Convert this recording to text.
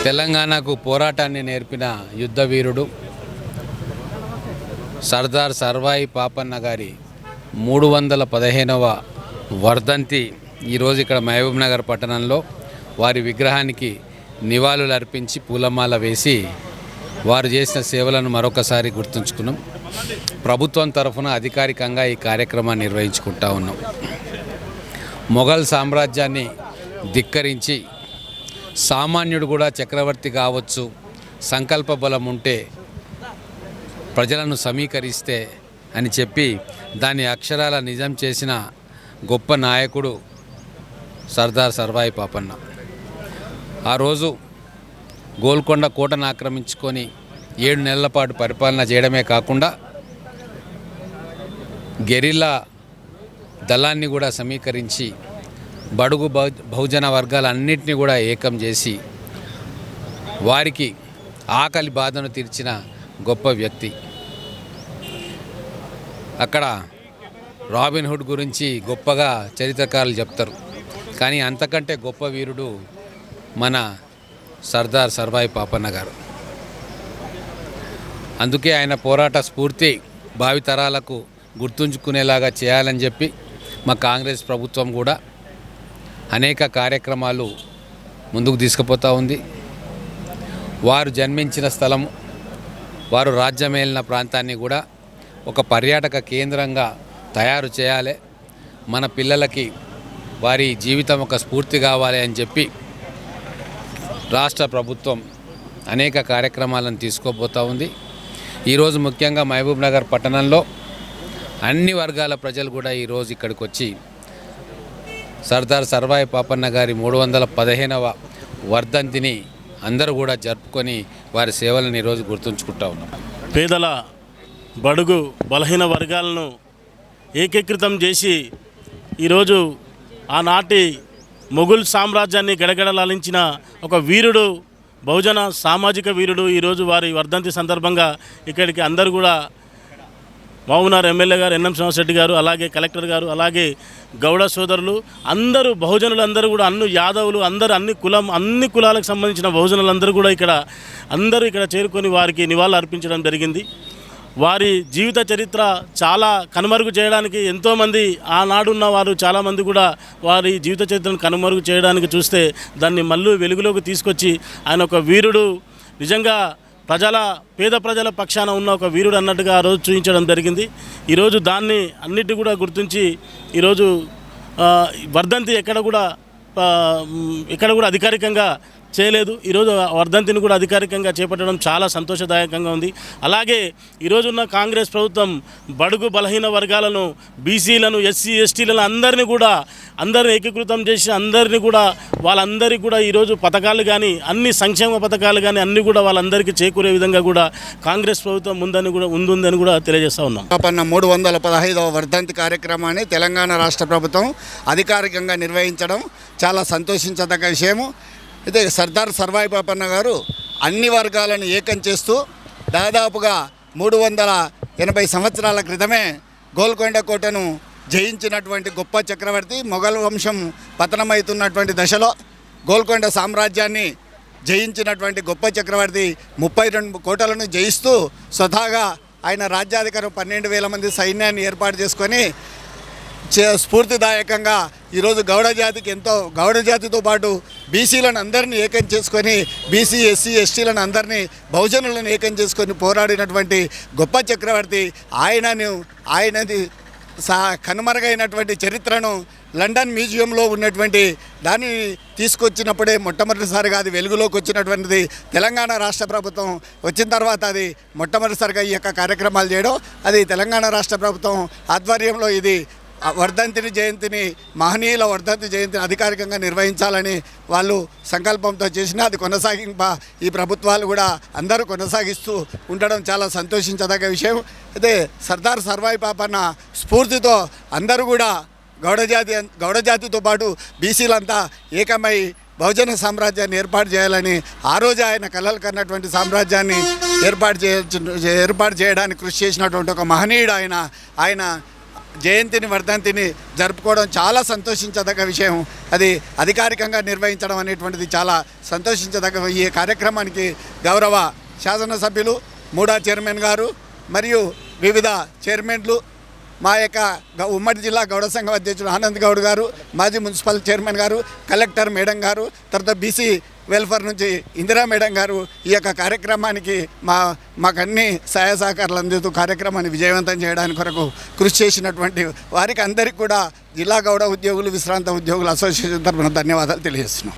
తెలంగాణకు పోరాటాన్ని నేర్పిన యుద్ధ వీరుడు సర్దార్ సర్వాయి పాపన్న గారి 315వ వర్ధంతి ఈరోజు ఇక్కడ మహబూబ్ నగర్ పట్టణంలో వారి విగ్రహానికి నివాళులు అర్పించి పూలమాల వేసి వారు చేసిన సేవలను మరొకసారి గుర్తుంచుకున్నాం. ప్రభుత్వం తరఫున అధికారికంగా ఈ కార్యక్రమాన్ని నిర్వహించుకుంటా ఉన్నాం. మొఘల్ సామ్రాజ్యాన్ని ధిక్కరించి సామాన్యుడు కూడా చక్రవర్తి కావచ్చు, సంకల్ప బలం ఉంటే ప్రజలను సమీకరిస్తే అని చెప్పి దాని అక్షరాల నిజం చేసిన గొప్ప నాయకుడు సర్దార్ సర్వాయి పాపన్న. ఆ రోజు గోల్కొండ కోటను ఆక్రమించుకొని 7 నెలల పాటు పరిపాలన చేయడమే కాకుండా గెరిల్లా దళాన్ని కూడా సమీకరించి బడుగు బహుజన వర్గాలన్నింటినీ కూడా ఏకం చేసి వారికి ఆకలి బాధను తీర్చిన గొప్ప వ్యక్తి. అక్కడ రాబిన్ హుడ్ గురించి గొప్పగా చరిత్రకారులు చెప్తారు, కానీ అంతకంటే గొప్ప వీరుడు మన సర్దార్ సర్వాయి పాపన్న గారు. అందుకే ఆయన పోరాట స్ఫూర్తి భావితరాలకు గుర్తుంచుకునేలాగా చేయాలని చెప్పి మా కాంగ్రెస్ ప్రభుత్వం కూడా అనేక కార్యక్రమాలు ముందుకు తీసుకుపోతూ ఉంది. వారు జన్మించిన స్థలం, వారు రాజ్యమేలిన ప్రాంతాన్ని కూడా ఒక పర్యాటక కేంద్రంగా తయారు చేయాలి, మన పిల్లలకి వారి జీవితం ఒక స్ఫూర్తి కావాలి అని చెప్పి రాష్ట్ర ప్రభుత్వం అనేక కార్యక్రమాలను తీసుకోబోతూ ఉంది. ఈరోజు ముఖ్యంగా మహబూబ్ నగర్ పట్టణంలో అన్ని వర్గాల ప్రజలు కూడా ఈరోజు ఇక్కడికి వచ్చి సర్దార్ సర్వాయి పాపన్న గారి 315వ వర్ధంతిని అందరూ కూడా జరుపుకొని వారి సేవలను ఈరోజు గుర్తుంచుకుంటా ఉన్నాం. పేదల బడుగు బలహీన వర్గాలను ఏకీకృతం చేసి ఈరోజు ఆనాటి మొఘల్ సామ్రాజ్యాన్ని గడగడలాలించిన ఒక వీరుడు, బహుజన సామాజిక వీరుడు ఈరోజు వారి వర్ధంతి సందర్భంగా ఇక్కడికి అందరూ కూడా మహబూబ్నగర్ ఎమ్మెల్యే గారు ఎన్ఎం శ్రీనివాసరెడ్డి గారు, అలాగే కలెక్టర్ గారు, అలాగే గౌడ సోదరులు అందరూ బహుజనులు అందరూ కూడా యాదవులు అందరూ అన్ని కులాలకు సంబంధించిన బహుజనులందరూ కూడా అందరూ ఇక్కడ చేరుకొని వారికి నివాళులు అర్పించడం జరిగింది. వారి జీవిత చరిత్ర చాలా కనుమరుగు చేయడానికి ఎంతోమంది ఆనాడున్న వారు చాలామంది కూడా వారి జీవిత చరిత్రను కనుమరుగు చేయడానికి చూస్తే దాన్ని మళ్ళీ వెలుగులోకి తీసుకొచ్చి ఆయన ఒక వీరుడు, నిజంగా పేద ప్రజల పక్షాన ఉన్న ఒక వీరుడు అన్నట్టుగా ఆ రోజు చూపించడం జరిగింది. ఈరోజు దాన్ని అన్నిటి కూడా గుర్తించి ఈరోజు వర్ధంతి ఎక్కడ కూడా అధికారికంగా చేయలేదు. ఈరోజు వర్ధంతిని కూడా అధికారికంగా చేపట్టడం చాలా సంతోషదాయకంగా ఉంది. అలాగే ఈరోజున్న కాంగ్రెస్ ప్రభుత్వం బడుగు బలహీన వర్గాలను, బీసీలను, ఎస్సీ ఎస్టీలను అందరిని ఏకీకృతం చేసి వాళ్ళందరికీ కూడా ఈరోజు పథకాలు కానీ అన్ని సంక్షేమ పథకాలు కానీ అన్నీ కూడా వాళ్ళందరికీ చేకూరే విధంగా కూడా కాంగ్రెస్ ప్రభుత్వం ముందుందని కూడా తెలియజేస్తూ ఉన్నాం. 315వ వర్ధంతి కార్యక్రమాన్ని తెలంగాణ రాష్ట్ర ప్రభుత్వం అధికారికంగా నిర్వహించడం చాలా సంతోషించదగ్గ విషయము. అయితే సర్దార్ సర్వాయి పాపన్న గారు అన్ని వర్గాలను ఏకం చేస్తూ దాదాపుగా 380 సంవత్సరాల క్రితమే గోల్కొండ కోటను జయించినటువంటి గొప్ప చక్రవర్తి. మొఘల్ వంశం పతనమవుతున్నటువంటి దశలో గోల్కొండ సామ్రాజ్యాన్ని జయించినటువంటి గొప్ప చక్రవర్తి 32 కోటలను జయిస్తూ స్వతహాగా ఆయన రాజ్యాధికారం 12,000 మంది సైన్యాన్ని ఏర్పాటు చేసుకొని స్ఫూర్తిదాయకంగా ఈరోజు గౌడ జాతితో పాటు బీసీలను అందరినీ ఏకం చేసుకొని, బీసీ ఎస్సీ ఎస్టీలను అందరినీ బహుజనులను ఏకం చేసుకొని పోరాడినటువంటి గొప్ప చక్రవర్తి. ఆయనది కనుమరుగైనటువంటి చరిత్రను లండన్ మ్యూజియంలో ఉన్నటువంటి దాన్ని తీసుకొచ్చినప్పుడే మొట్టమొదటిసారిగా అది వెలుగులోకి వచ్చినటువంటిది తెలంగాణ రాష్ట్ర ప్రభుత్వం వచ్చిన తర్వాత అది మొట్టమొదటిసారిగా ఈ యొక్క కార్యక్రమాలు చేయడం, అది తెలంగాణ రాష్ట్ర ప్రభుత్వం ఆధ్వర్యంలో ఇది మహనీయుల వర్ధంతి జయంతిని అధికారికంగా నిర్వహించాలని వాళ్ళు సంకల్పంతో చేసిన అది ఈ ప్రభుత్వాలు కూడా అందరూ కొనసాగిస్తూ ఉండడం చాలా సంతోషించదగ్గ విషయం. అయితే సర్దార్ సర్వాయి పాపన్న స్ఫూర్తితో అందరూ కూడా గౌడ జాతితో పాటు బీసీలంతా ఏకమై బహుజన సామ్రాజ్యాన్ని ఏర్పాటు చేయాలని, ఆ రోజు ఆయన కలలు కన్నటువంటి సామ్రాజ్యాన్ని ఏర్పాటు చేయడానికి కృషి చేసినటువంటి ఒక మహనీయుడు ఆయన జయంతిని వర్ధంతిని జరుపుకోవడం చాలా సంతోషించదగ్గ విషయం. అది అధికారికంగా నిర్వహించడం అనేటువంటిది చాలా సంతోషించదగ్గ ఈ కార్యక్రమానికి గౌరవ శాసనసభ్యులు మూడా చైర్మన్ గారు మరియు వివిధ చైర్మన్లు, మా యొక్క ఉమ్మడి జిల్లా గౌడ సంఘం అధ్యక్షుడు ఆనంద్ గౌడ్ గారు, మాజీ మున్సిపల్ చైర్మన్ గారు, కలెక్టర్ మేడం గారు, తర్వాత బీసీ వెల్ఫేర్ నుంచి ఇందిరా మేడం గారు ఈ యొక్క కార్యక్రమానికి మాకన్నీ సహాయ సహకారాలు అందిస్తూ కార్యక్రమాన్ని విజయవంతం చేయడానికి కొరకు కృషి చేసినటువంటి వారికి అందరికీ కూడా జిల్లా గౌడ ఉద్యోగులు, విశ్రాంత ఉద్యోగుల అసోసియేషన్ తరఫున ధన్యవాదాలు తెలియజేస్తున్నాం.